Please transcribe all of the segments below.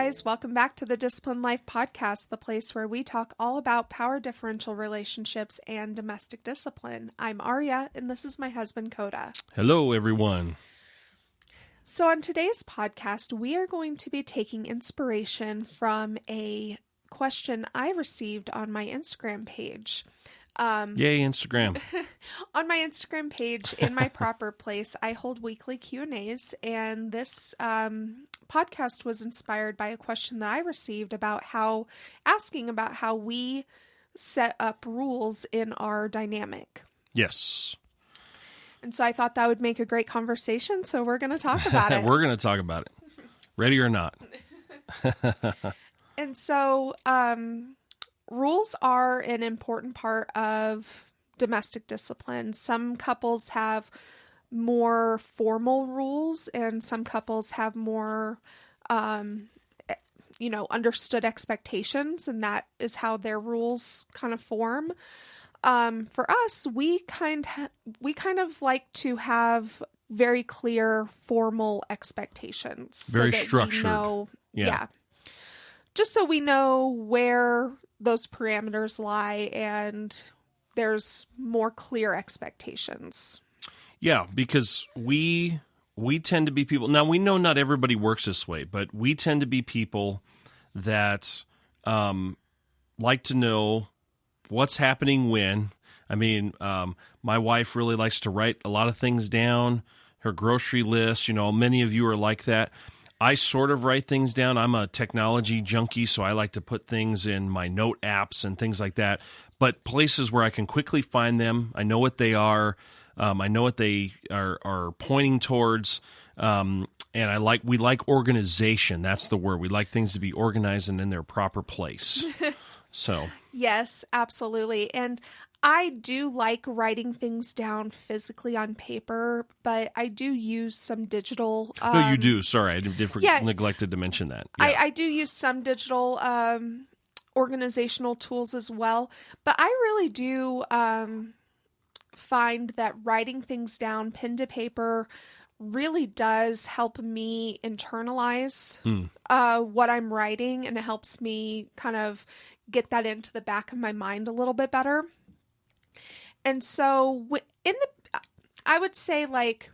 guys. Welcome back to the Discipline Life Podcast, the place where we talk all about power differential relationships and domestic discipline. I'm Arya, and this is my husband, Coda. Hello, everyone. So on today's podcast, we are going to be taking inspiration from a question I received on my Instagram page. Yay, Instagram. On my Instagram page, in my proper place, I hold weekly Q&As, and this podcast was inspired by a question that I received asking about how we set up rules in our dynamic. Yes. And so I thought that would make a great conversation, so we're going to talk about it. We're going to talk about it. Ready or not. And so rules are an important part of domestic discipline. Some couples have more formal rules, and some couples have more, understood expectations, and that is how their rules kind of form. For us, we kind of like to have very clear formal expectations. Very so that structured. We know, yeah. Just so we know where those parameters lie and there's more clear expectations. Yeah, because we tend to be people. Now, we know not everybody works this way, but we tend to be people that like to know what's happening when. I mean, my wife really likes to write a lot of things down, her grocery list. You know, many of you are like that. I sort of write things down. I'm a technology junkie, so I like to put things in my note apps and things like that. But places where I can quickly find them, I know what they are. I know what they are pointing towards. And we like organization. That's the word. We like things to be organized and in their proper place. So yes, absolutely. And I do like writing things down physically on paper, but I do use some digital. No, you do. Sorry, I neglected to mention that. Yeah. I do use some digital organizational tools as well, but I really do find that writing things down, pen to paper, really does help me internalize what I'm writing, and it helps me kind of get that into the back of my mind a little bit better. And so I would say, like,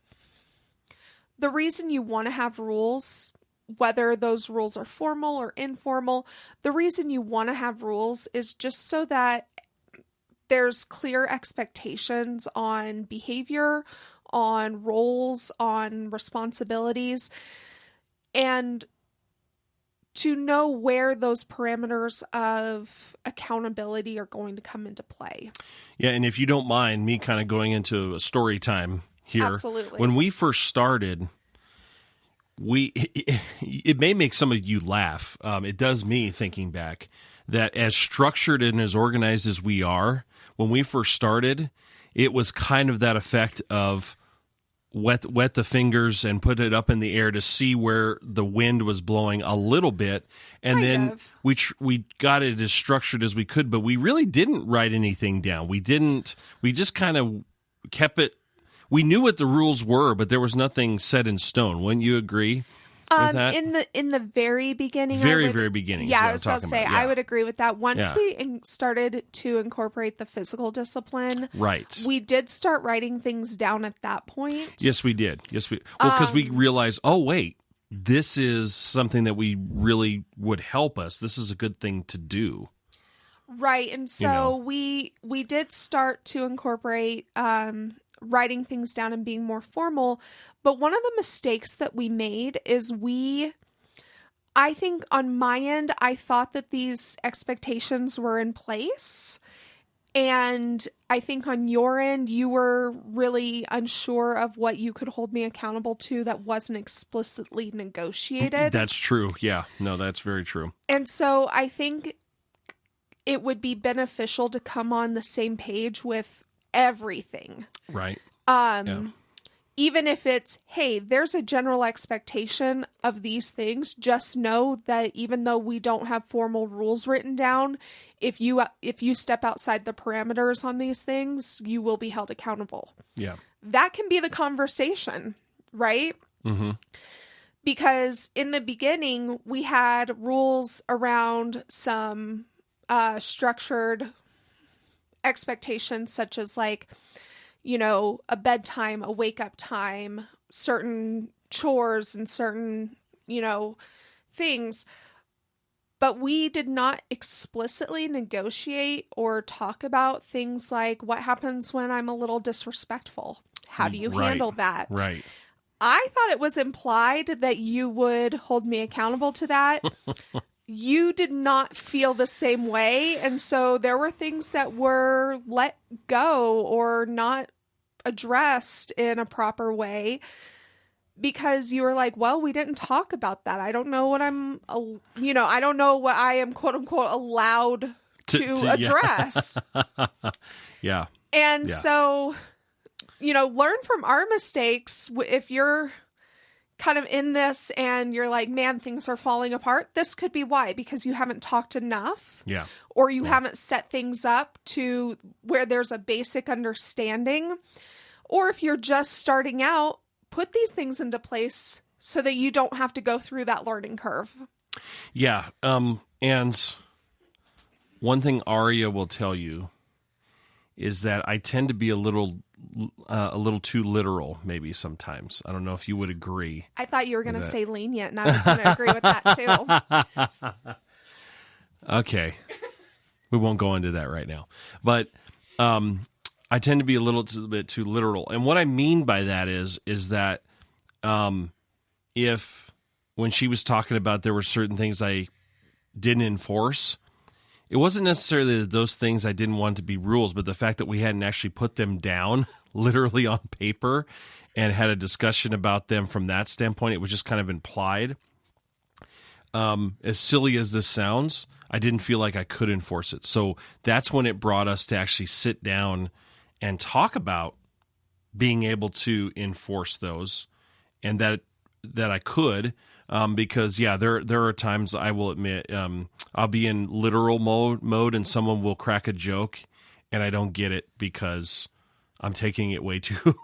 the reason you want to have rules, whether those rules are formal or informal, the reason you want to have rules is just so that there's clear expectations on behavior, on roles, on responsibilities, and to know where those parameters of accountability are going to come into play. Yeah, and if you don't mind me kind of going into a story time here. Absolutely. When we first started, it may make some of you laugh. It does me, thinking back, that as structured and as organized as we are, when we first started, it was kind of that effect of wet the fingers and put it up in the air to see where the wind was blowing a little bit, and we got it as structured as we could, but we really didn't write anything down. We just kind of kept it. We knew what the rules were, but there was nothing set in stone. Wouldn't you agree with that? In the very beginning, very beginning. Yeah, I was about to say, I would agree with that. Once we started to incorporate the physical discipline, right, we did start writing things down at that point. Yes, we did. Because we realized, oh wait, this is something that we really would help us. This is a good thing to do. Right, and so we did start to incorporate writing things down and being more formal. But one of the mistakes that we made is I think on my end, I thought that these expectations were in place. And I think on your end, you were really unsure of what you could hold me accountable to that wasn't explicitly negotiated. That's true. Yeah. No, that's very true. And so I think it would be beneficial to come on the same page with everything. Right. Even if it's, hey, there's a general expectation of these things, just know that even though we don't have formal rules written down, if you step outside the parameters on these things, you will be held accountable. Yeah. That can be the conversation, right? Mm-hmm. because in the beginning we had rules around some structured expectations, such as like, a bedtime, a wake up time, certain chores and certain, things. But we did not explicitly negotiate or talk about things like what happens when I'm a little disrespectful. How do you handle that? Right. I thought it was implied that you would hold me accountable to that. You did not feel the same way. And so there were things that were let go or not addressed in a proper way because you were like, well, we didn't talk about that. I don't know what I don't know what I am, quote unquote, allowed to address. Yeah. And so, learn from our mistakes. If you're kind of in this and you're like, man, things are falling apart, this could be why, because you haven't talked enough. Yeah. Or you haven't set things up to where there's a basic understanding. Or if you're just starting out, put these things into place so that you don't have to go through that learning curve. Yeah. And one thing Aria will tell you is that I tend to be a little too literal, maybe sometimes. I don't know if you would agree. I thought you were going to say lenient, and I was going to agree with that too. Okay. We won't go into that right now. But I tend to be a little bit too literal. And what I mean by that is that if when she was talking about there were certain things I didn't enforce, it wasn't necessarily that those things I didn't want to be rules, but the fact that we hadn't actually put them down literally on paper and had a discussion about them from that standpoint, it was just kind of implied. As silly as this sounds, I didn't feel like I could enforce it. So that's when it brought us to actually sit down and talk about being able to enforce those, and that I could, because there are times I will admit I'll be in literal mode and someone will crack a joke and I don't get it because I'm taking it way too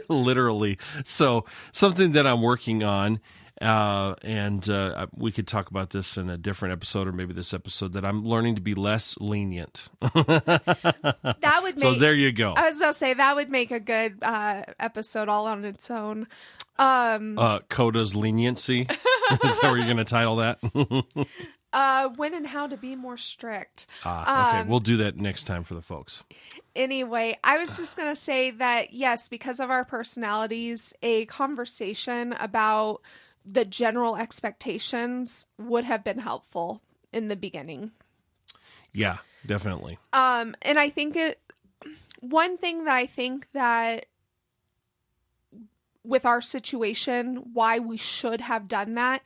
literally. So something that I'm working on, and we could talk about this in a different episode or maybe this episode, that I'm learning to be less lenient. That would make, so there you go. I was going to say that would make a good episode all on its own. Coda's leniency. Is that what you're going to title that? When and how to be more strict. Okay, we'll do that next time for the folks. Anyway, I was just going to say that, yes, because of our personalities, a conversation about the general expectations would have been helpful in the beginning. Yeah, definitely. And I think one thing that I think that with our situation, why we should have done that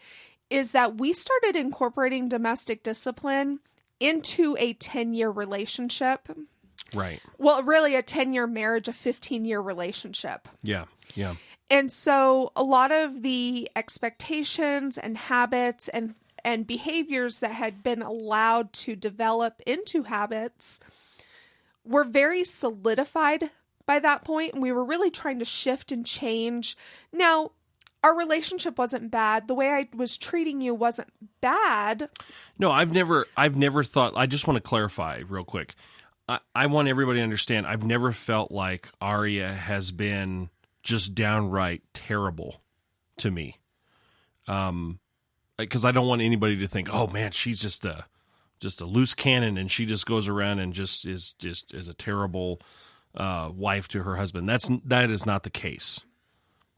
is that we started incorporating domestic discipline into a 10-year relationship. Right. Well, really a 10-year marriage, a 15-year relationship. Yeah. Yeah. And so a lot of the expectations and habits and behaviors that had been allowed to develop into habits were very solidified by that point, and we were really trying to shift and change. Now, our relationship wasn't bad. The way I was treating you wasn't bad. No, I've never thought, I just want to clarify real quick. I want everybody to understand, I've never felt like Aria has been just downright terrible to me. Because I don't want anybody to think, oh man, she's just a loose cannon and she just goes around and just is a terrible wife to her husband. That is not the case.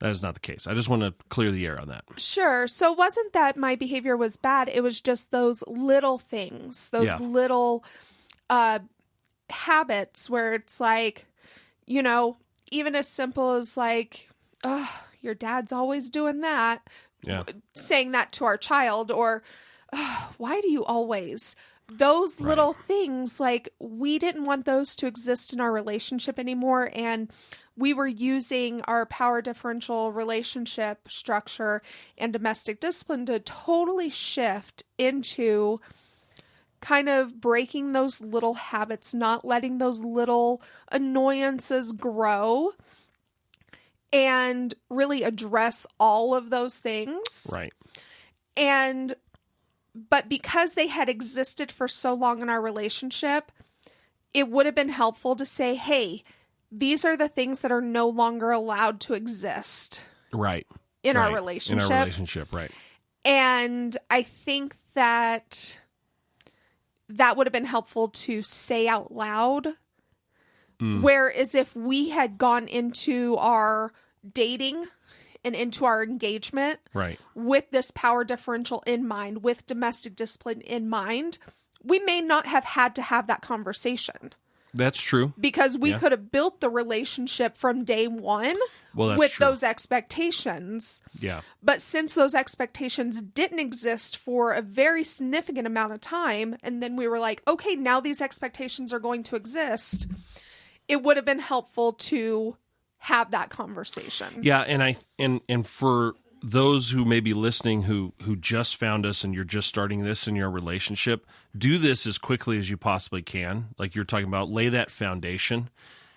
That is not the case. I just want to clear the air on that. Sure. So it wasn't that my behavior was bad. It was just those little things, those little habits where it's like, even as simple as like, oh, your dad's always doing that. Yeah. Saying that to our child, or oh, why do you always? Those little things, like, we didn't want those to exist in our relationship anymore. And we were using our power differential relationship structure and domestic discipline to totally shift into kind of breaking those little habits, not letting those little annoyances grow, and really address all of those things. Right. But because they had existed for so long in our relationship, it would have been helpful to say, hey, these are the things that are no longer allowed to exist. Right. In our relationship. In our relationship, right. And I think that would have been helpful to say out loud. Whereas if we had gone into our dating and into our engagement with this power differential in mind, with domestic discipline in mind, we may not have had to have that conversation. That's true. Because we could have built the relationship from day one with those expectations. Yeah. But since those expectations didn't exist for a very significant amount of time, and then we were like, okay, now these expectations are going to exist, it would have been helpful to have that conversation. Yeah, and for those who may be listening who just found us and you're just starting this in your relationship, do this as quickly as you possibly can. Like you're talking about, lay that foundation,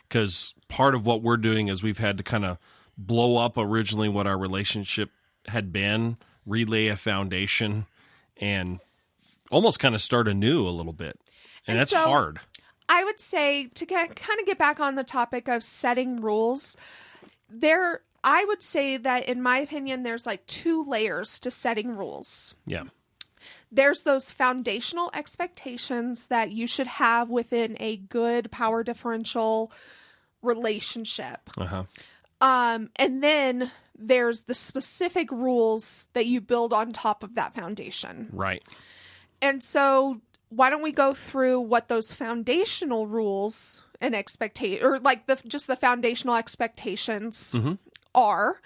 because part of what we're doing is we've had to kind of blow up originally what our relationship had been, relay a foundation, and almost kind of start anew a little bit. And that's hard. I would say, to kind of get back on the topic of setting rules, I would say that, in my opinion, there's like 2 layers to setting rules. Yeah. There's those foundational expectations that you should have within a good power differential relationship. Uh-huh. And then there's the specific rules that you build on top of that foundation. Right. And so why don't we go through what those foundational rules and just the foundational expectations are,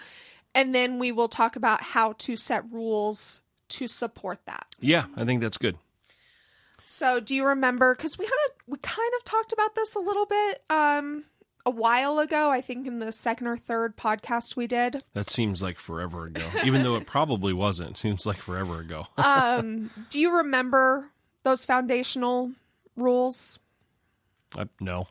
and then we will talk about how to set rules to support that. Yeah, I think that's good. So do you remember, because we kind of talked about this a little bit a while ago, I think in the second or third podcast we did. That seems like forever ago, even though it probably wasn't. It seems like forever ago. Do you remember those foundational rules? No.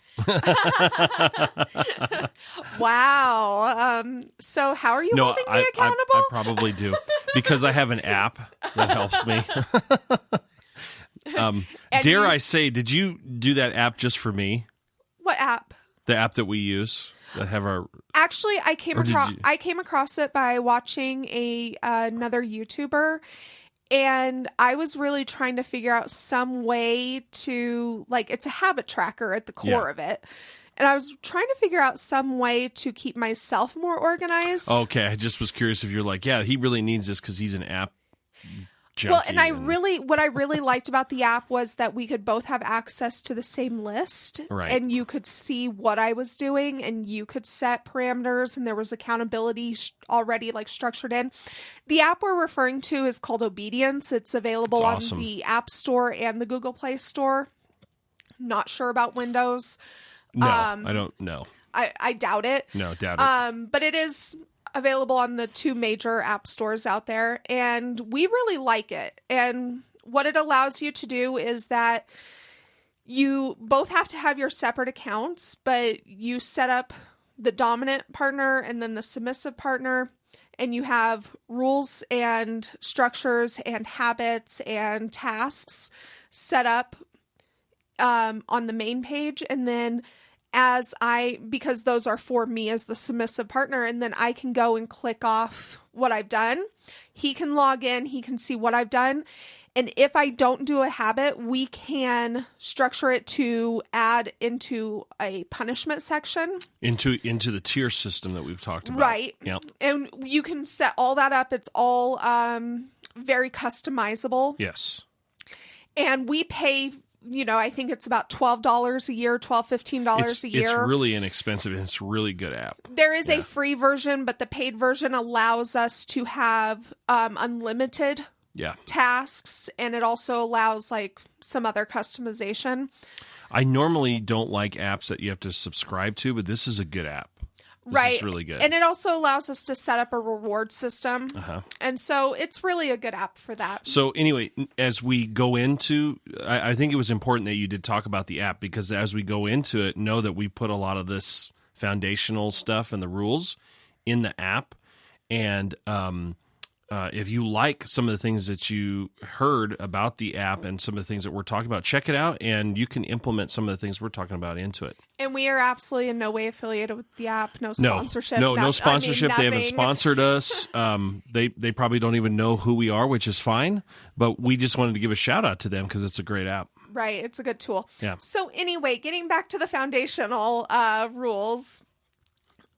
Wow. So how are you holding me accountable? I probably do, because I have an app that helps me. I say, did you do that app just for me? What app? The app that we use that have our... Actually, I came across it by watching another YouTuber. And I was really trying to figure out some way to, it's a habit tracker at the core of it. And I was trying to figure out some way to keep myself more organized. Okay, I just was curious if you're like, yeah, he really needs this because he's an app junkie. Well, and what I really liked about the app was that we could both have access to the same list. Right. And you could see what I was doing, and you could set parameters, and there was accountability already structured in. The app we're referring to is called Obedience. It's available on the App Store and the Google Play Store. Not sure about Windows. No, I don't know. I doubt it. No, doubt it. But it is available on the 2 major app stores out there, and we really like it. And what it allows you to do is that you both have to have your separate accounts, but you set up the dominant partner and then the submissive partner, and you have rules and structures and habits and tasks set up on the main page. And then because those are for me as the submissive partner, and then I can go and click off what I've done. He can log in, he can see what I've done. And if I don't do a habit, we can structure it to add into a punishment section. Into the tier system that we've talked about. Right. Yep. And you can set all that up. It's all very customizable. Yes. And we pay, I think it's about $12 a year, $15 a year. It's really inexpensive, and it's a really good app. There is a free version, but the paid version allows us to have unlimited tasks, and it also allows some other customization. I normally don't like apps that you have to subscribe to, but this is a good app. This is really good. And it also allows us to set up a reward system. And so it's really a good app for that. So anyway, as we go into, I think it was important that you did talk about the app, because as we go into it, know that we put a lot of this foundational stuff and the rules in the app. And if you like some of the things that you heard about the app and some of the things that we're talking about, check it out, and you can implement some of the things we're talking about into it. And we are absolutely in no way affiliated with the app. No sponsorship. No sponsorship. They haven't sponsored us. They probably don't even know who we are, which is fine. But we just wanted to give a shout out to them because it's a great app. Right. It's a good tool. Yeah. So anyway, getting back to the foundational rules.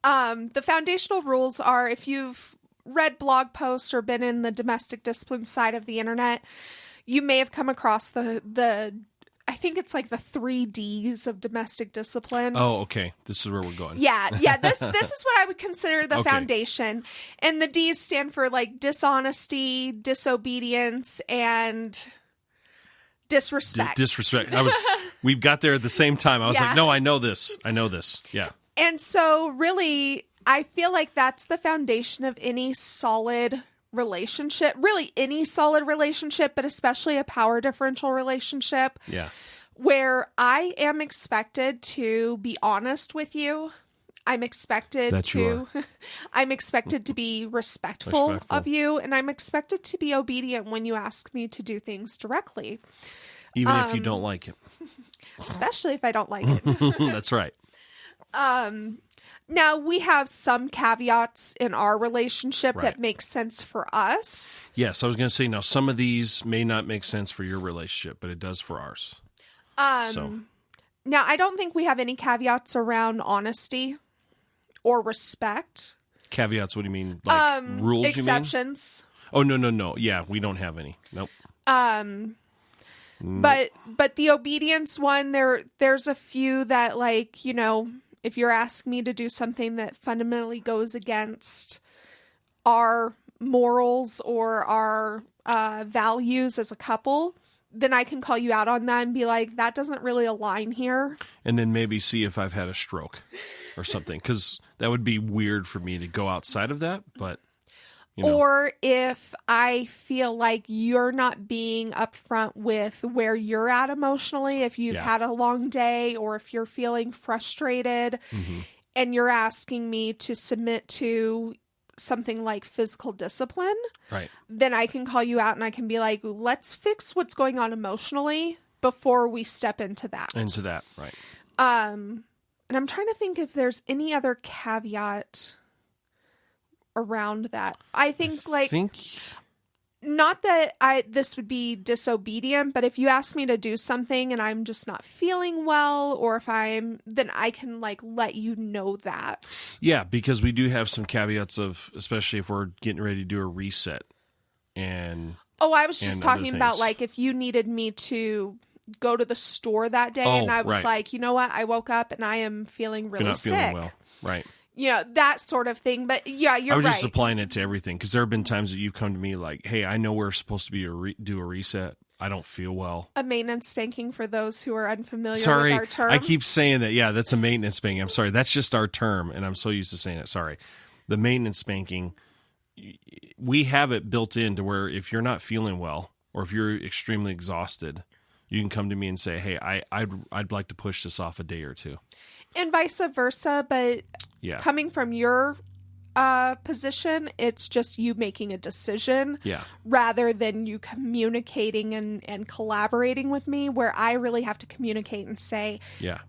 The foundational rules are, if you've read blog posts or been in the domestic discipline side of the internet, you may have come across the I think it's like the 3 Ds of domestic discipline. Oh, okay. This is where we're going. Yeah. This is what I would consider the foundation. And the Ds stand for like dishonesty, disobedience, and disrespect. Disrespect. We got there at the same time. I was like, no, I know this. Yeah. And so really, I feel like that's the foundation of any solid relationship, really any solid relationship, but especially a power differential relationship. Yeah. Where I am expected to be honest with you. I'm expected I'm expected to be respectful of you, and I'm expected to be obedient when you ask me to do things directly. Even if you don't like it. Especially if I don't like it. That's right. Now, we have some caveats in our relationship that make sense for us. Yes, I was going to say, now, some of these may not make sense for your relationship, but it does for ours. Now, I don't think we have any caveats around honesty or respect. Caveats, what do you mean? Like rules, exceptions. You mean? Oh, no. Yeah, we don't have any. Nope. But the obedience one, there's a few that, like, you know, if you're asking me to do something that fundamentally goes against our morals or our values as a couple, then I can call you out on that and be like, that doesn't really align here. And then maybe see if I've had a stroke or something, because that would be weird for me to go outside of that, but... You know. Or if I feel like you're not being upfront with where you're at emotionally, if you've had a long day, or if you're feeling frustrated and you're asking me to submit to something like physical discipline, then I can call you out and I can be like, let's fix what's going on emotionally before we step into that. Right. And I'm trying to think if there's any other caveat around that. I think not that this would be disobedient, but if you ask me to do something and I'm just not feeling well, or then I can like let you know that. Yeah, because we do have some caveats of, especially if we're getting ready to do a reset. And I was just talking about like if you needed me to go to the store that day and I was like, you know what, I woke up and I am feeling really sick. Feeling well. Right. You know, that sort of thing. But yeah, you're right. I was just applying it to everything, because there have been times that you've come to me like, hey, I know we're supposed to be do a reset. I don't feel well. A maintenance spanking for those who are unfamiliar with our term. I keep saying that. Yeah, that's a maintenance spanking. I'm sorry. That's just our term, and I'm so used to saying it. Sorry. The maintenance spanking, we have it built in to where if you're not feeling well or if you're extremely exhausted, you can come to me and say, hey, I'd like to push this off a day or two. And vice versa, but coming from your position, it's just you making a decision rather than you communicating and collaborating with me, where I really have to communicate and say,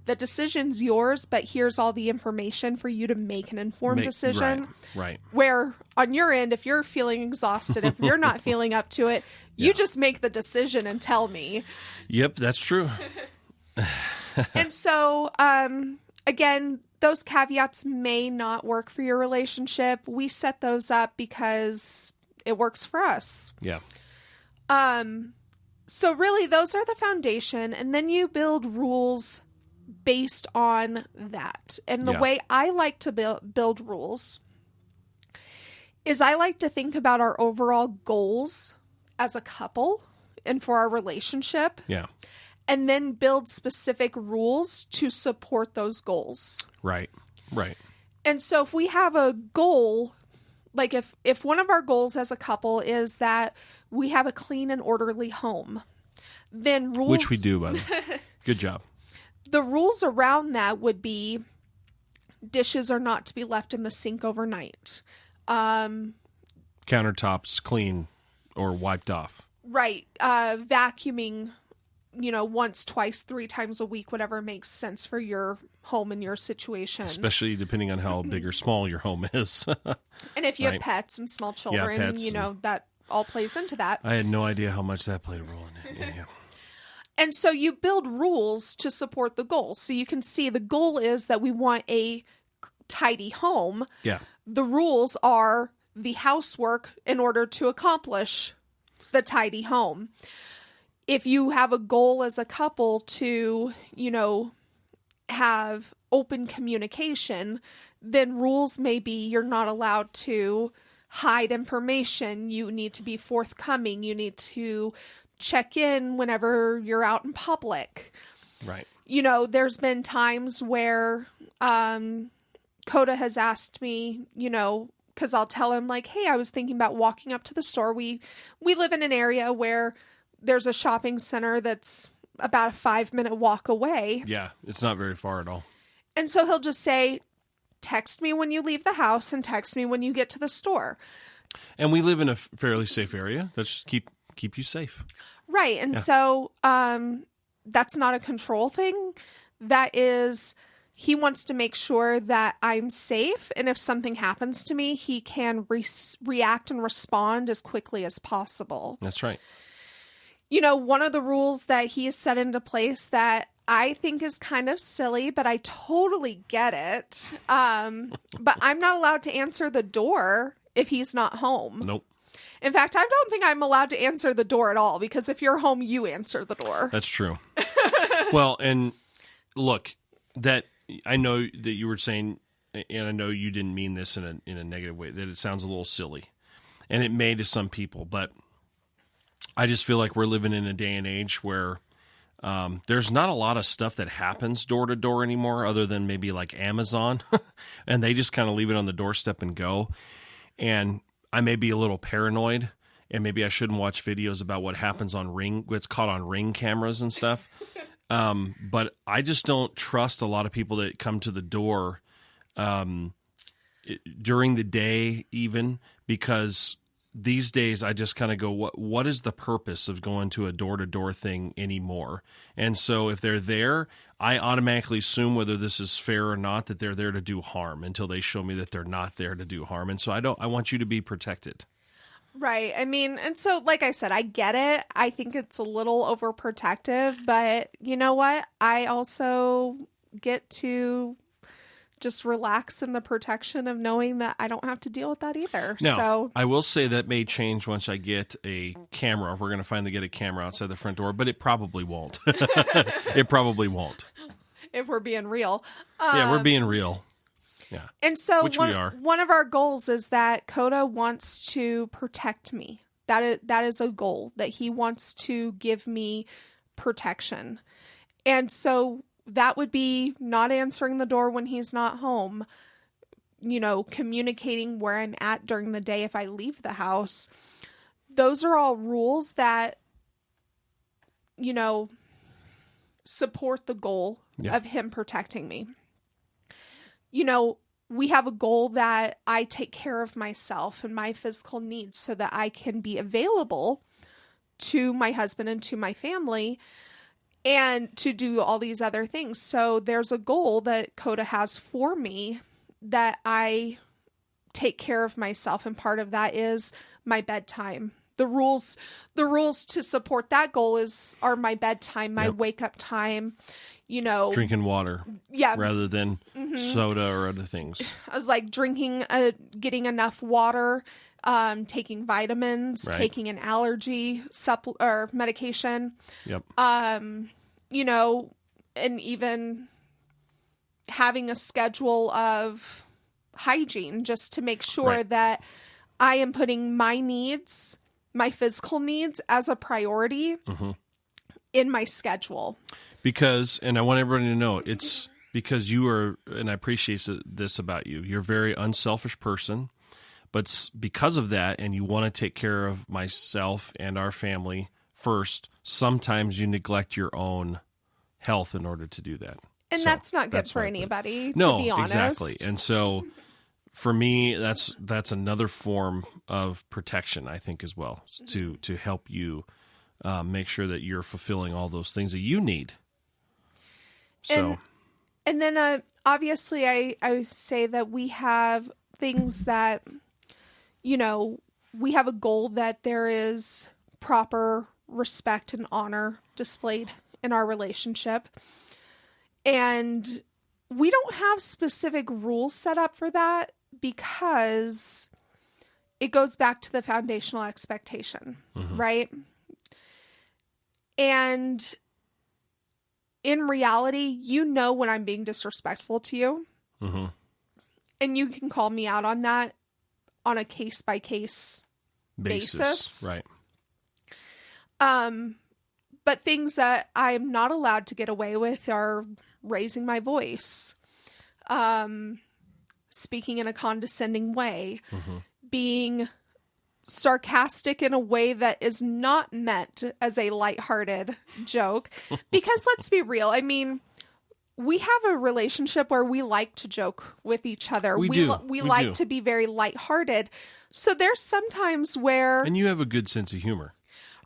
the decision's yours, but here's all the information for you to make an informed decision. Right. Where on your end, if you're feeling exhausted, if you're not feeling up to it, you just make the decision and tell me. Yep, that's true. And so, again, those caveats may not work for your relationship. We set those up because it works for us. Yeah. So really, those are the foundation, and then you build rules based on that. And the way I like to build rules is I like to think about our overall goals as a couple and for our relationship. Yeah. And then build specific rules to support those goals. Right. And so if we have a goal, like if one of our goals as a couple is that we have a clean and orderly home, then rules... Which we do, by the way. Good job. The rules around that would be, dishes are not to be left in the sink overnight. Countertops clean or wiped off. Right. Vacuuming, once, twice, 3 times a week, whatever makes sense for your home and your situation. Especially depending on how big or small your home is. And if you have pets and small children, pets that all plays into that. I had no idea how much that played a role in it. Yeah. And so you build rules to support the goal. So you can see the goal is that we want a tidy home. Yeah. The rules are the housework in order to accomplish the tidy home. If you have a goal as a couple to, have open communication, then rules may be you're not allowed to hide information. You need to be forthcoming. You need to check in whenever you're out in public. Right. There's been times where Coda has asked me, because I'll tell him like, hey, I was thinking about walking up to the store. We live in an area where there's a shopping center that's about a 5-minute walk away. Yeah, it's not very far at all. And so he'll just say, text me when you leave the house and text me when you get to the store. And we live in a fairly safe area. Let's just keep you safe. Right. And so that's not a control thing. That is, he wants to make sure that I'm safe. And if something happens to me, he can react and respond as quickly as possible. That's right. One of the rules that he has set into place that I think is kind of silly, but I totally get it. But I'm not allowed to answer the door if he's not home. Nope. In fact, I don't think I'm allowed to answer the door at all, because if you're home, you answer the door. That's true. Well, and look, that I know that you were saying, and I know you didn't mean this in a negative way, that it sounds a little silly. And it may to some people, but I just feel like we're living in a day and age where there's not a lot of stuff that happens door to door anymore, other than maybe like Amazon, and they just kind of leave it on the doorstep and go. And I may be a little paranoid, and maybe I shouldn't watch videos about what happens on what's caught on Ring cameras and stuff. But I just don't trust a lot of people that come to the door during the day, even, because these days I just kind of go, what is the purpose of going to a door-to-door thing anymore? And so if they're there, I automatically assume, whether this is fair or not, that they're there to do harm until they show me that they're not there to do harm. And so I want you to be protected. Right. I mean, and so like I said, I get it. I think it's a little overprotective, but you know what? I also get to just relax in the protection of knowing that I don't have to deal with that either. Now, so I will say that may change once I get a camera. We're going to finally get a camera outside the front door, but it probably won't. It probably won't. If we're being real. Yeah, we're being real. Yeah. And so Which we are. One of our goals is that Coda wants to protect me. That is a goal, that he wants to give me protection. And so that would be not answering the door when he's not home, communicating where I'm at during the day if I leave the house. Those are all rules that, support the goal of him protecting me. We have a goal that I take care of myself and my physical needs so that I can be available to my husband and to my family and to do all these other things. So there's a goal that Coda has for me, that I take care of myself. And part of that is my bedtime. The rules to support that goal are my bedtime, my wake up time, drinking water, rather than soda or other things. I was like getting enough water, taking vitamins, taking an allergy or medication. Yep. And even having a schedule of hygiene, just to make sure that I am putting my needs, my physical needs, as a priority in my schedule. Because, and I want everybody to know, it's because you are, and I appreciate this about you, you're a very unselfish person, but because of that, and you want to take care of myself and our family first, sometimes you neglect your own health in order to do that. And So, that's not good that's for my opinion. anybody, to No, be honest. exactly. And so for me, that's another form of protection, I think, as well, to help you make sure that you're fulfilling all those things that you need. So, And then obviously I say that we have things that, we have a goal that there is proper respect and honor displayed in our relationship. And we don't have specific rules set up for that because it goes back to the foundational expectation, right? And in reality, when I'm being disrespectful to you. And you can call me out on that on a case-by-case basis. Right. But things that I'm not allowed to get away with are raising my voice, speaking in a condescending way, being sarcastic in a way that is not meant as a lighthearted joke. Because let's be real, I mean, we have a relationship where we like to joke with each other. We like do. to be very lighthearted. So there's sometimes where... And you have a good sense of humor.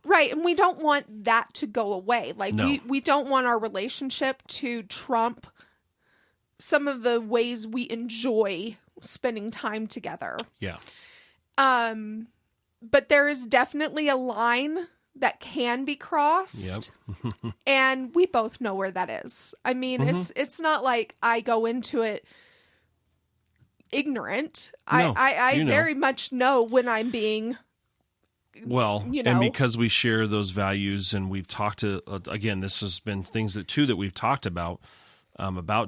Right, and we don't want that to go away. Like, No. we don't want our relationship to trump some of the ways we enjoy spending time together. Yeah. But there is definitely a line that can be crossed. Yep. And we both know where that is. I mean, it's not like I go into it ignorant. No, I very much know when I'm being... Well, and because we share those values, and we've talked to, again, this has been things that we've talked about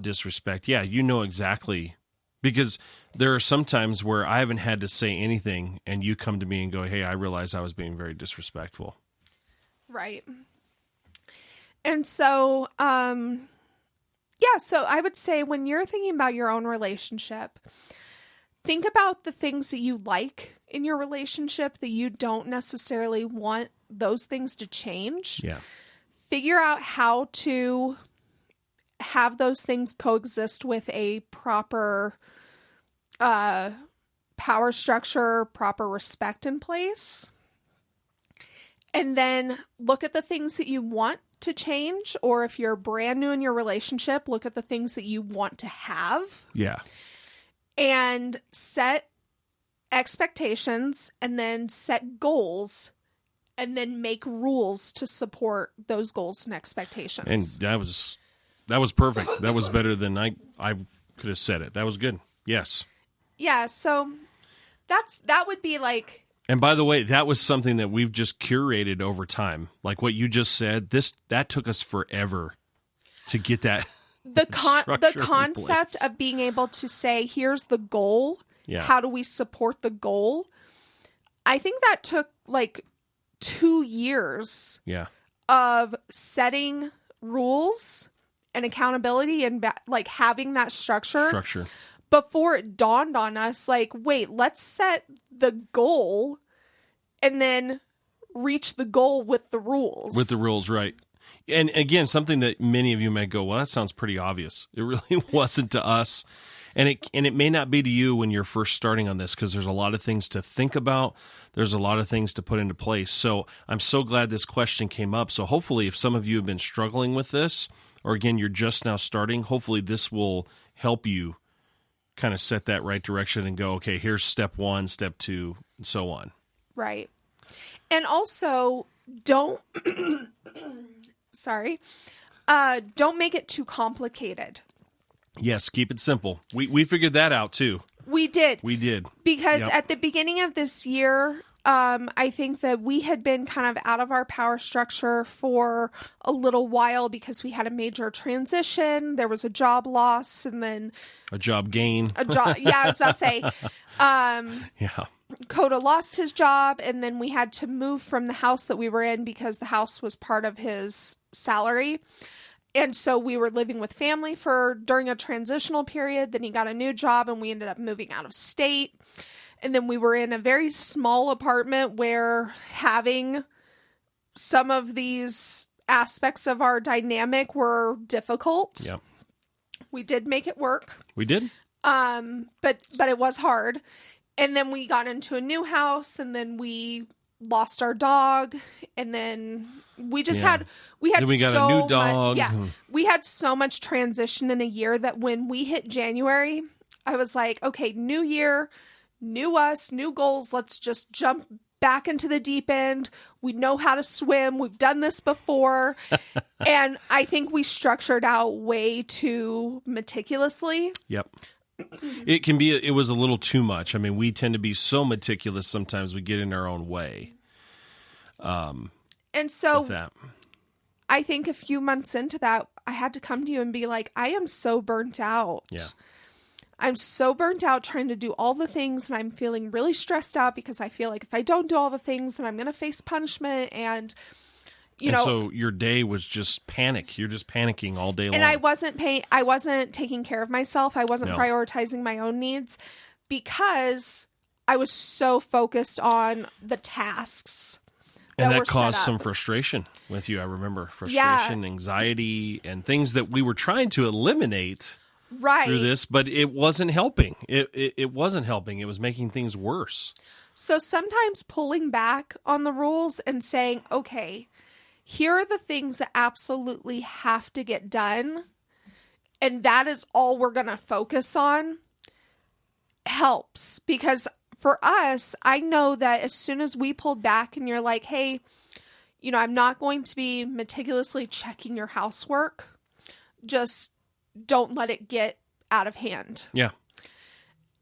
disrespect. Yeah, you know exactly, because there are some times where I haven't had to say anything, and you come to me and go, hey, I realize I was being very disrespectful. Right. And so, so I would say when you're thinking about your own relationship, think about the things that you like in your relationship that you don't necessarily want those things to change. Yeah. Figure out how to have those things coexist with a proper power structure, proper respect in place. And then look at the things that you want to change, or if you're brand new in your relationship, look at the things that you want to have. Yeah. And set expectations, and then set goals, and then make rules to support those goals and expectations. And that was perfect. That was better than I could have said it. That was good. Yes. Yeah, so that would be like... And by the way, that was something that we've just curated over time. Like what you just said, that took us forever to get that. The concept of being able to say, here's the goal. Yeah. How do we support the goal? I think that took like 2 years of setting rules and accountability and like having that structure before it dawned on us, like, wait, let's set the goal and then reach the goal with the rules. With the rules, right. And again, something that many of you may go, well, that sounds pretty obvious. It really wasn't to us. And it may not be to you when you're first starting on this, because there's a lot of things to think about. There's a lot of things to put into place. So I'm so glad this question came up. So hopefully if some of you have been struggling with this, or again, you're just now starting, hopefully this will help you kind of set that right direction and go, okay, here's step 1, step 2, and so on. Right. And also, don't make it too complicated. Yes, keep it simple. We figured that out too. We did. Because Yep. at the beginning of this year, I think that we had been kind of out of our power structure for a little while because we had a major transition. There was a job loss, and then a job gain. Yeah, I was about to say. Yeah. Coda lost his job, and then we had to move from the house that we were in because the house was part of his salary. And so we were living with family during a transitional period. Then he got a new job, and we ended up moving out of state. And then we were in a very small apartment where having some of these aspects of our dynamic were difficult. Yep. We did make it work. We did. But it was hard. And then we got into a new house, and then we lost our dog, and then we just Yeah. we had Then we got so a new dog. we had so much transition in a year that when we hit January, I was like, okay, new year, new us, new goals. Let's just jump back into the deep end. We know how to swim. We've done this before. And I think we structured out way too meticulously. Yep. It was a little too much. I mean, we tend to be so meticulous sometimes we get in our own way. And so With that. I think a few months into that, I had to come to you and be like, I am so burnt out. Yeah. I'm so burnt out trying to do all the things, and I'm feeling really stressed out because I feel like if I don't do all the things, then I'm going to face punishment. And, so your day was just panic. You're just panicking all day long. And I wasn't taking care of myself. I wasn't No. prioritizing my own needs because I was so focused on the tasks. And were that set caused up. some frustration with you. I remember frustration, anxiety, and things that we were trying to eliminate Right. through this, but it wasn't helping. It wasn't helping. It was making things worse. So sometimes pulling back on the rules and saying, okay, here are the things that absolutely have to get done, and that is all we're going to focus on, helps. Because for us, I know that as soon as we pulled back and you're like, hey, I'm not going to be meticulously checking your housework, just don't let it get out of hand. Yeah.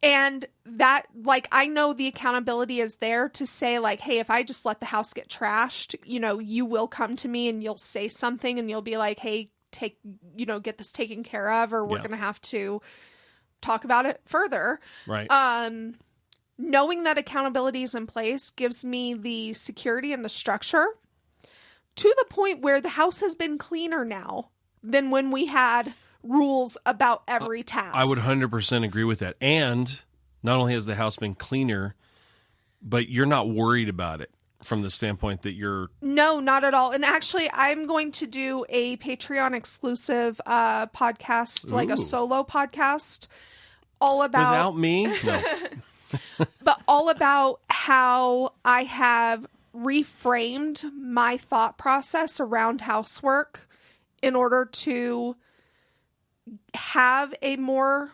And that, I know the accountability is there to say, hey, if I just let the house get trashed, you will come to me and you'll say something and you'll be like, hey, get this taken care of, or we're going to have to talk about it further. Right. Knowing that accountability is in place gives me the security and the structure to the point where the house has been cleaner now than when we had rules about every task. I would 100% agree with that. And not only has the house been cleaner, but you're not worried about it from the standpoint that you're... No, not at all. And actually, I'm going to do a Patreon exclusive podcast, like a solo podcast, all about... Without me? No. but all about how I have reframed my thought process around housework in order to have a more,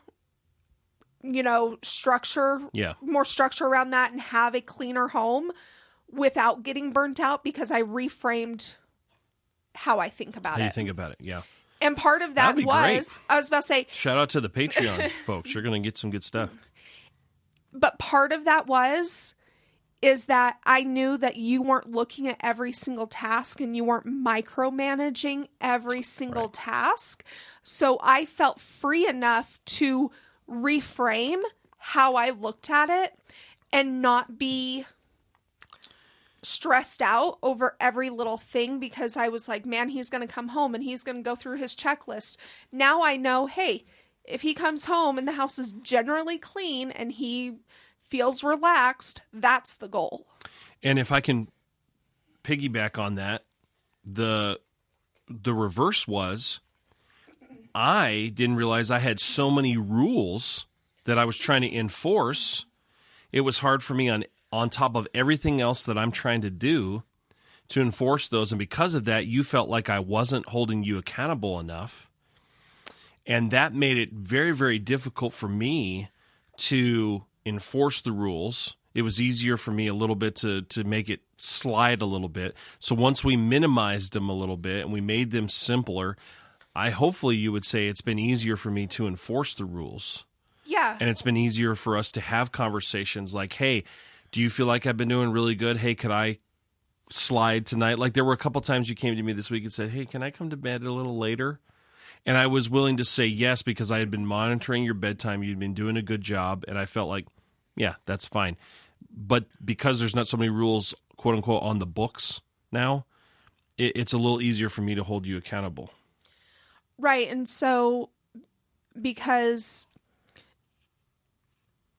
structure, more structure around that, and have a cleaner home without getting burnt out, because I reframed how I think about How it. you think about it, yeah. And part of that That'd be was, great. I was about to say, Shout out to the Patreon folks. You're going to get some good stuff. but part of that is that I knew that you weren't looking at every single task and you weren't micromanaging every single task. So I felt free enough to reframe how I looked at it and not be stressed out over every little thing, because I was like, man, he's going to come home and he's going to go through his checklist. Now I know, hey, if he comes home and the house is generally clean and he feels relaxed, that's the goal. And if I can piggyback on that, the reverse was, I didn't realize I had so many rules that I was trying to enforce. It was hard for me on top of everything else that I'm trying to do to enforce those. And because of that, you felt like I wasn't holding you accountable enough. And that made it very, very difficult for me to enforce the rules. It was easier for me a little bit to make it slide a little bit. So once we minimized them a little bit and we made them simpler, hopefully you would say it's been easier for me to enforce the rules. Yeah. And it's been easier for us to have conversations like, hey, do you feel like I've been doing really good? Hey, could I slide tonight? Like, there were a couple times you came to me this week and said, hey, can I come to bed a little later? And I was willing to say yes, because I had been monitoring your bedtime. You'd been doing a good job. And I felt like, yeah, that's fine. But because there's not so many rules, quote unquote, on the books now, it's a little easier for me to hold you accountable. Right. And so, because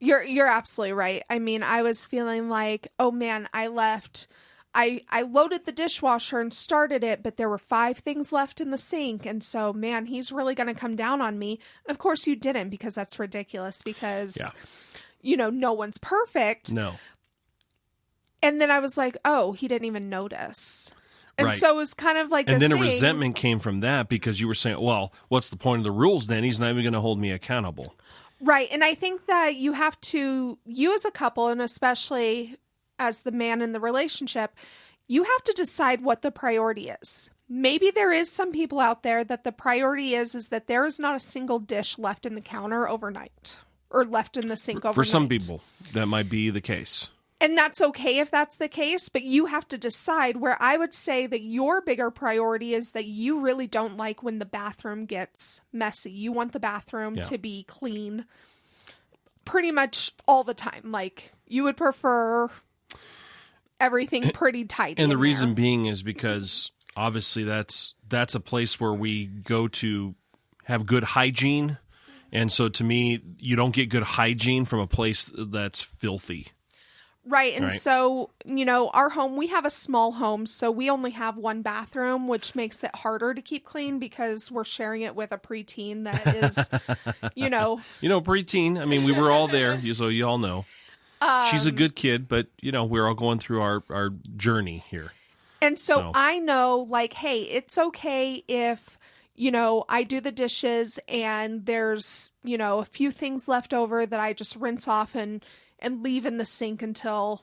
you're absolutely right. I mean, I was feeling like, oh man, I left I loaded the dishwasher and started it, but there were 5 things left in the sink. And so, man, he's really going to come down on me. And of course you didn't, because that's ridiculous, because, no one's perfect. No. And then I was like, oh, he didn't even notice. And so it was kind of like and this then thing. A resentment came from that, because you were saying, well, what's the point of the rules then? He's not even going to hold me accountable. Right. And I think that you have to, you as a couple, and especially as the man in the relationship, you have to decide what the priority is. Maybe there is some people out there that the priority is that there is not a single dish left in the counter overnight, or left in the sink overnight. For some people, that might be the case. And that's okay if that's the case, but you have to decide. Where I would say that your bigger priority is that you really don't like when the bathroom gets messy. You want the bathroom to be clean pretty much all the time. Like, you would prefer everything pretty tidy. And the reason being is because obviously that's a place where we go to have good hygiene. And so to me, you don't get good hygiene from a place that's filthy. Right. And so, our home, we have a small home, so we only have one bathroom, which makes it harder to keep clean because we're sharing it with a preteen that is, preteen. I mean, we were all there, so you all know. She's a good kid, but, we're all going through our journey here. And so I know, like, hey, it's okay if, I do the dishes and there's, a few things left over that I just rinse off and leave in the sink until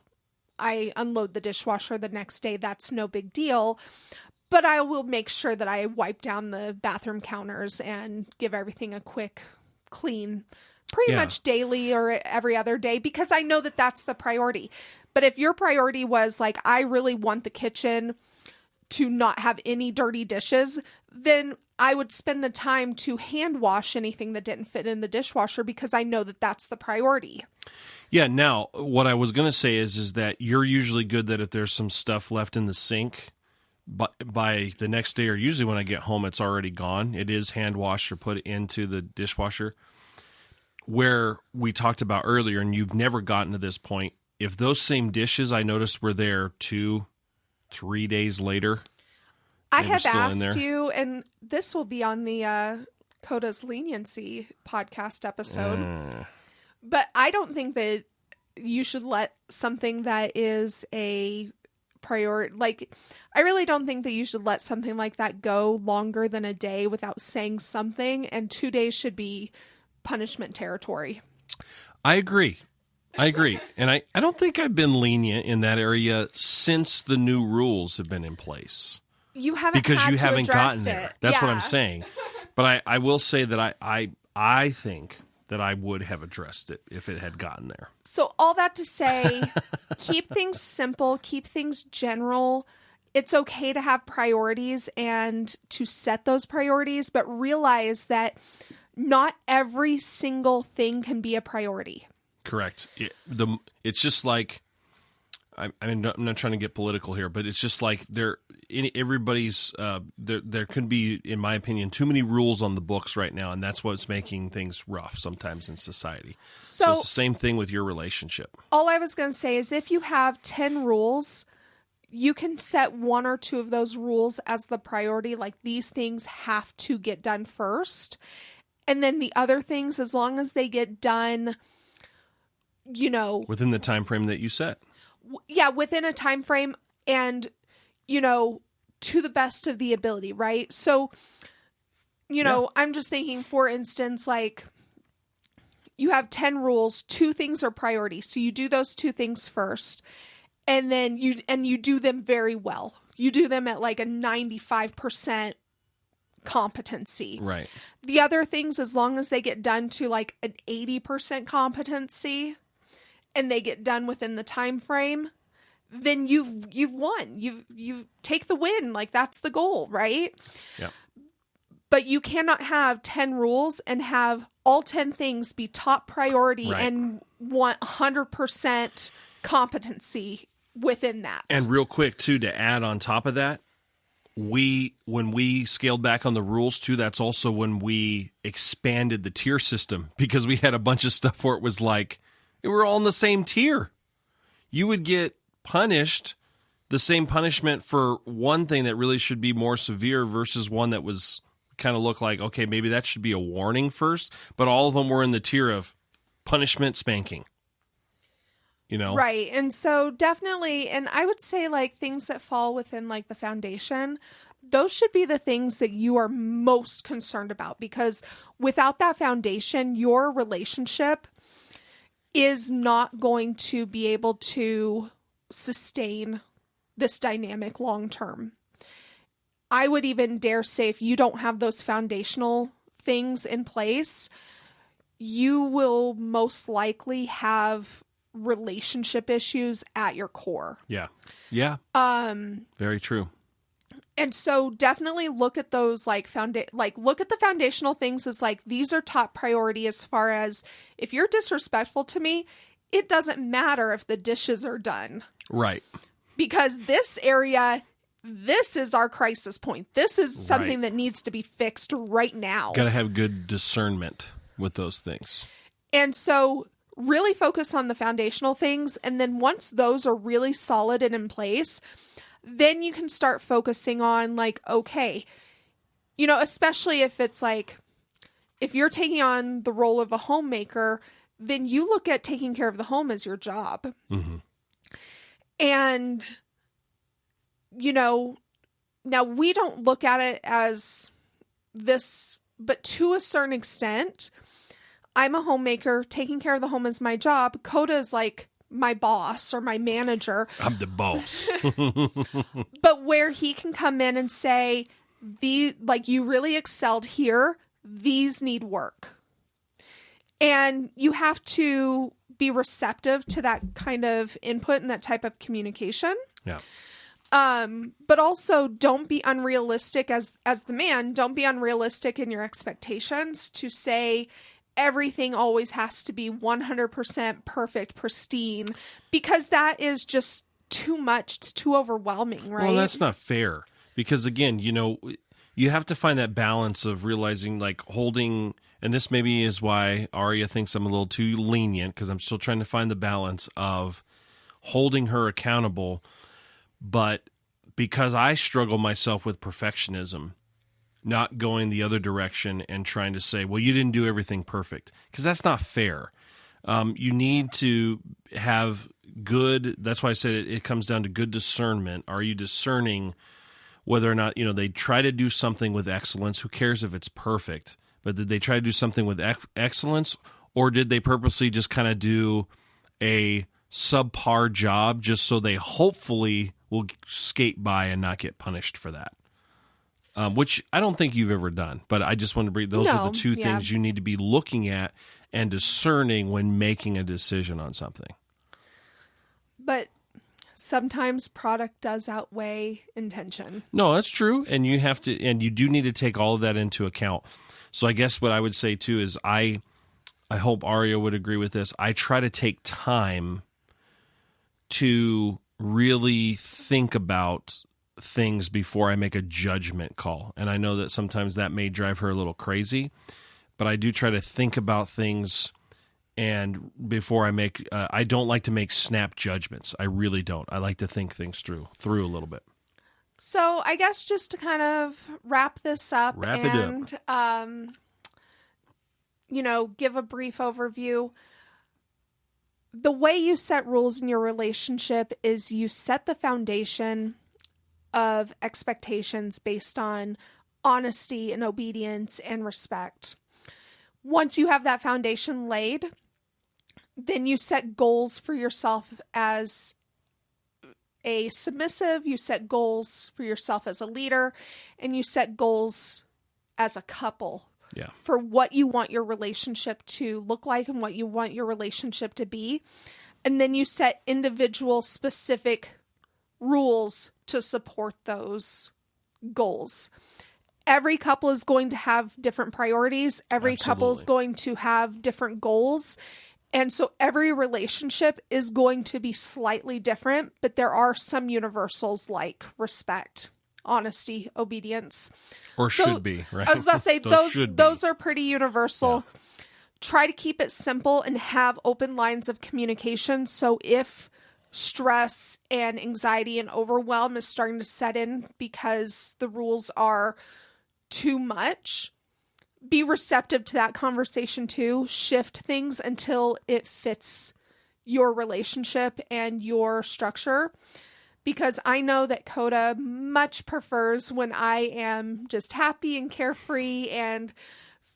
I unload the dishwasher the next day. That's no big deal. But I will make sure that I wipe down the bathroom counters and give everything a quick clean pretty much daily or every other day, because I know that that's the priority. But if your priority was like, I really want the kitchen to not have any dirty dishes, then I would spend the time to hand wash anything that didn't fit in the dishwasher, because I know that that's the priority. Yeah. Now, what I was going to say is that you're usually good that if there's some stuff left in the sink, by the next day, or usually when I get home, it's already gone. It is hand washed or put into the dishwasher. Where we talked about earlier, and you've never gotten to this point, if those same dishes I noticed were there 2-3 days later, I have asked you, and this will be on the Coda's Leniency podcast episode, but I don't think that you should let something that is a priority, like, I really don't think that you should let something like that go longer than a day without saying something, and 2 days should be punishment territory. I agree. And I don't think I've been lenient in that area since the new rules have been in place. You haven't, because had you to haven't gotten it. there. That's what I'm saying. But I will say that I think that I would have addressed it if it had gotten there. So all that to say, keep things simple, keep things general. It's okay to have priorities and to set those priorities, but realize that not every single thing can be a priority. Correct. It's just like, I'm not trying to get political here, but it's just like there could be, in my opinion, too many rules on the books right now, and that's what's making things rough sometimes in society. So it's the same thing with your relationship. All I was going to say is if you have 10 rules, you can set 1 or 2 of those rules as the priority, like these things have to get done first. And then the other things, as long as they get done, within the time frame that you set. Yeah, within a time frame and, to the best of the ability, right? So, I'm just thinking, for instance, like you have 10 rules, 2 things are priority. So you do those 2 things first, and then you do them very well. You do them at like a 95% competency. Right. The other things, as long as they get done to like an 80% competency and they get done within the time frame, then you've won. You take the win. Like that's the goal, right? Yeah. But you cannot have 10 rules and have all 10 things be top priority and want 100% competency within that. And real quick too, to add on top of that, when we scaled back on the rules too, that's also when we expanded the tier system, because we had a bunch of stuff where it was like, we were all in the same tier. You would get punished the same punishment for one thing that really should be more severe versus one that was kind of look like, okay, maybe that should be a warning first, but all of them were in the tier of punishment, spanking. You know? Right. And so definitely, and I would say like things that fall within like the foundation, those should be the things that you are most concerned about, because without that foundation, your relationship is not going to be able to sustain this dynamic long term. I would even dare say if you don't have those foundational things in place, you will most likely have relationship issues at your core. Yeah. Yeah. Very true. And so definitely look at those look at the foundational things as like, these are top priority as far as if you're disrespectful to me, it doesn't matter if the dishes are done. Right. Because this area, this is our crisis point. This is something that needs to be fixed right now. Got to have good discernment with those things. And so really focus on the foundational things. And then once those are really solid and in place, then you can start focusing on like, okay, especially if it's like, if you're taking on the role of a homemaker, then you look at taking care of the home as your job. Mm-hmm. And, now we don't look at it as this, but to a certain extent, I'm a homemaker. Taking care of the home is my job. Coda is like my boss or my manager. I'm the boss. But where he can come in and say, you really excelled here. These need work. And you have to be receptive to that kind of input and that type of communication. Yeah. But also don't be unrealistic as the man. Don't be unrealistic in your expectations to say everything always has to be 100% perfect, pristine, because that is just too much. It's too overwhelming, right? Well, that's not fair because, again, you have to find that balance of realizing, like, holding, and this maybe is why Aria thinks I'm a little too lenient, because I'm still trying to find the balance of holding her accountable, but because I struggle myself with perfectionism, not going the other direction and trying to say, well, you didn't do everything perfect, because that's not fair. You need to have good, that's why I said it comes down to good discernment. Are you discerning whether or not, they try to do something with excellence? Who cares if it's perfect? But did they try to do something with excellence, or did they purposely just kind of do a subpar job just so they hopefully will skate by and not get punished for that? Which I don't think you've ever done, but I just want to bring, those are the two things you need to be looking at and discerning when making a decision on something. But sometimes product does outweigh intention. No, that's true. And you have to, and you do need to take all of that into account. So I guess what I would say too is I hope Aria would agree with this. I try to take time to really think about things before I make a judgment call. And I know that sometimes that may drive her a little crazy, but I do try to think about things, and before I make, I don't like to make snap judgments. I really don't. I like to think things through a little bit. So I guess just to kind of wrap this up give a brief overview. The way you set rules in your relationship is you set the foundation of expectations based on honesty and obedience and respect. Once you have that foundation laid, then you set goals for yourself as a submissive, you set goals for yourself as a leader, and you set goals as a couple for what you want your relationship to look like and what you want your relationship to be. And then you set individual specific rules to support those goals. Every couple is going to have different priorities. Every couple is going to have different goals. And so every relationship is going to be slightly different, but there are some universals like respect, honesty, obedience. Or should be, right? I was about to say, those are pretty universal. Yeah. Try to keep it simple and have open lines of communication. So if stress and anxiety and overwhelm is starting to set in because the rules are too much, be receptive to that conversation too. Shift things until it fits your relationship and your structure. Because I know that Coda much prefers when I am just happy and carefree and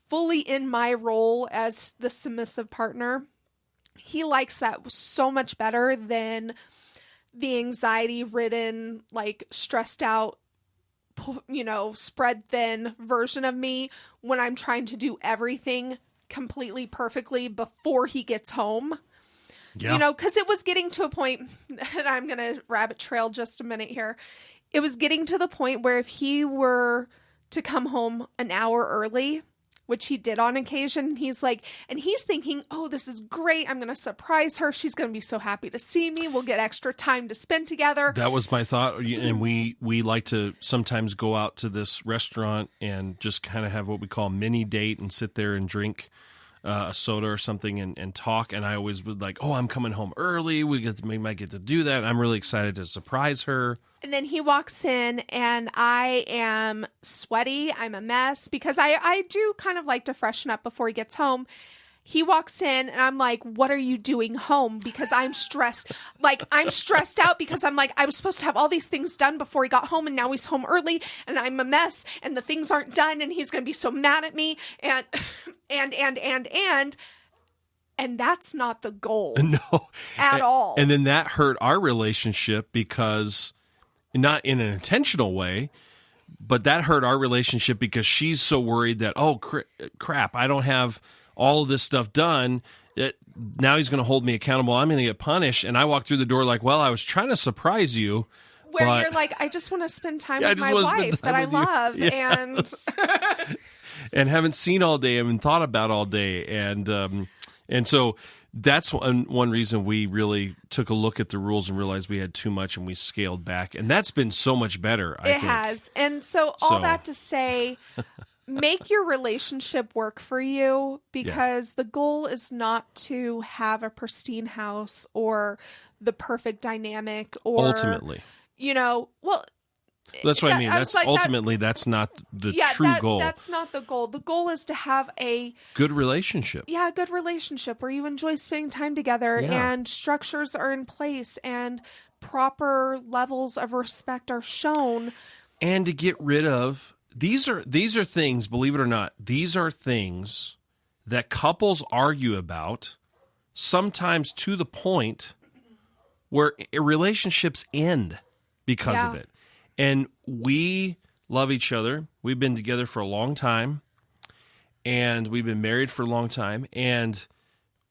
fully in my role as the submissive partner. He likes that so much better than the anxiety-ridden, like stressed out, spread thin version of me when I'm trying to do everything completely perfectly before he gets home. Yeah. Because it was getting to a point, and I'm going to rabbit trail just a minute here. It was getting to the point where if he were to come home an hour early, which he did on occasion, he's thinking, oh, this is great. I'm going to surprise her. She's going to be so happy to see me. We'll get extra time to spend together. That was my thought. And we like to sometimes go out to this restaurant and just kind of have what we call a mini date and sit there and drink a soda or something and talk. And I always would like, oh, I'm coming home early. We might get to do that. I'm really excited to surprise her. And then he walks in and I am sweaty. I'm a mess because I do kind of like to freshen up before he gets home. He walks in and I'm like, what are you doing home? Because I'm stressed. I'm stressed out because I'm like, I was supposed to have all these things done before he got home and now he's home early and I'm a mess and the things aren't done and he's going to be so mad at me and that's not the goal. No. At all. And then that hurt our relationship because, not in an intentional way, but that hurt our relationship because she's so worried that, oh, crap, I don't have all of this stuff done. Now he's going to hold me accountable. I'm going to get punished. And I walk through the door like, well, I was trying to surprise you. Where you're like, I just want to spend time with my wife that I love. Yes. And haven't seen all day, haven't thought about all day. And so that's one reason we really took a look at the rules and realized we had too much and we scaled back. And that's been so much better, I think. It has. And so all that to say, make your relationship work for you because the goal is not to have a pristine house or the perfect dynamic or ultimately. That's what I mean. That's not the true goal. That's not the goal. The goal is to have a good relationship. Yeah, a good relationship where you enjoy spending time together and structures are in place and proper levels of respect are shown. And to get rid of these are things, believe it or not, these are things that couples argue about, sometimes to the point where relationships end because of it. And we love each other. We've been together for a long time, and we've been married for a long time, and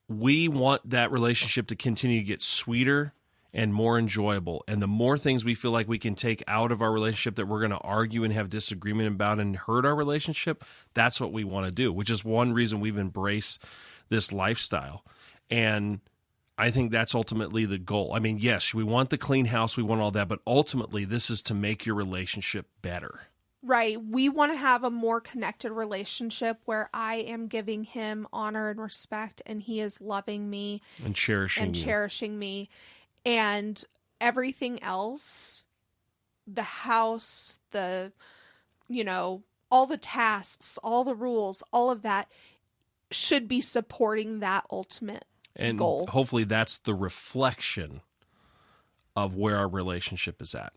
we want that relationship to continue to get sweeter and more enjoyable. And the more things we feel like we can take out of our relationship that we're going to argue and have disagreement about and hurt our relationship, that's what we want to do, which is one reason we've embraced this lifestyle. And I think that's ultimately the goal. I mean, yes, we want the clean house, we want all that, but ultimately this is to make your relationship better. Right. We want to have a more connected relationship where I am giving him honor and respect and he is loving me and cherishing me. And everything else, the house, all the tasks, all the rules, all of that should be supporting that ultimate and goal. Hopefully that's the reflection of where our relationship is at.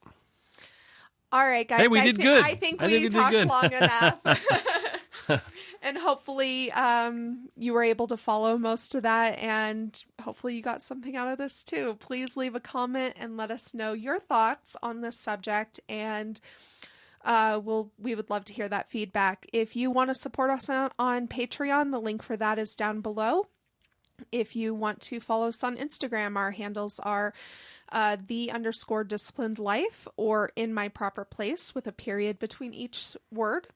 All right, guys. Hey, we did good. I think we talked long enough. And hopefully you were able to follow most of that, and hopefully you got something out of this too. Please leave a comment and let us know your thoughts on this subject, and we would love to hear that feedback. If you want to support us on Patreon, the link for that is down below. If you want to follow us on Instagram, our handles are _disciplined life or in my proper place with a period between each word.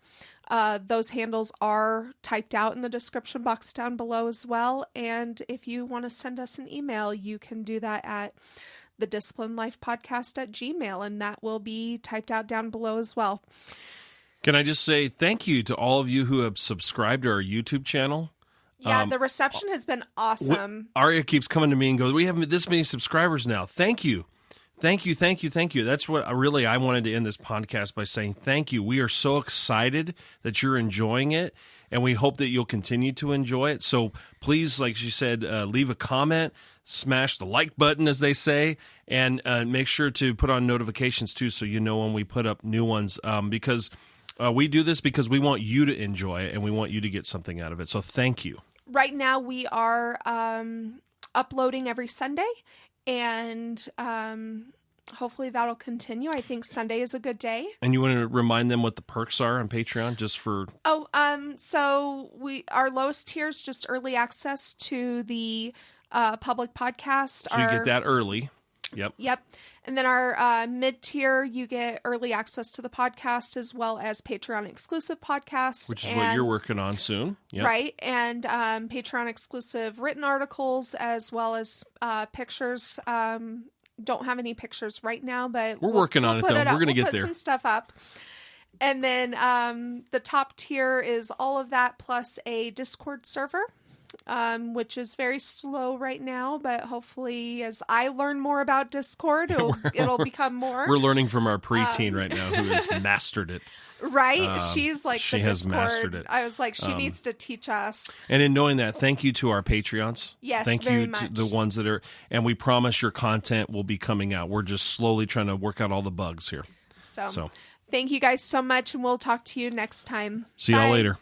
Those handles are typed out in the description box down below as well. And if you want to send us an email, you can do that at thedisciplinedlifepodcast@gmail.com, and that will be typed out down below as well. Can I just say thank you to all of you who have subscribed to our YouTube channel? Yeah, the reception has been awesome. Aria keeps coming to me and goes, "We have this many subscribers now. Thank you. Thank you, thank you, thank you." That's what I wanted to end this podcast by saying thank you. We are so excited that you're enjoying it, and we hope that you'll continue to enjoy it. So please, like she said, leave a comment, smash the like button, as they say, and make sure to put on notifications too so you know when we put up new ones, because we do this because we want you to enjoy it and we want you to get something out of it. So thank you. Right now we are uploading every Sunday, and hopefully that'll continue. I think Sunday is a good day. And you want to remind them what the perks are on Patreon, just for... So our lowest tier is just early access to the public podcast. So you get that early. Yep. And then our mid-tier, you get early access to the podcast as well as Patreon-exclusive podcasts. Which is what you're working on soon. Yep. Right. And Patreon-exclusive written articles as well as pictures. Don't have any pictures right now, but we're working on it, though. We're going to get there. Put some stuff up. And then the top tier is all of that plus a Discord server. Which is very slow right now, but hopefully as I learn more about Discord, it'll become more. We're learning from our preteen right now who has mastered it. Right? She's like she the has Discord. mastered it. I was like, she needs to teach us. And in knowing that, thank you to our Patreons. Yes, thank very you much. to the ones that are, and we promise your content will be coming out. We're just slowly trying to work out all the bugs here. So thank you guys so much, and we'll talk to you next time. See y'all later.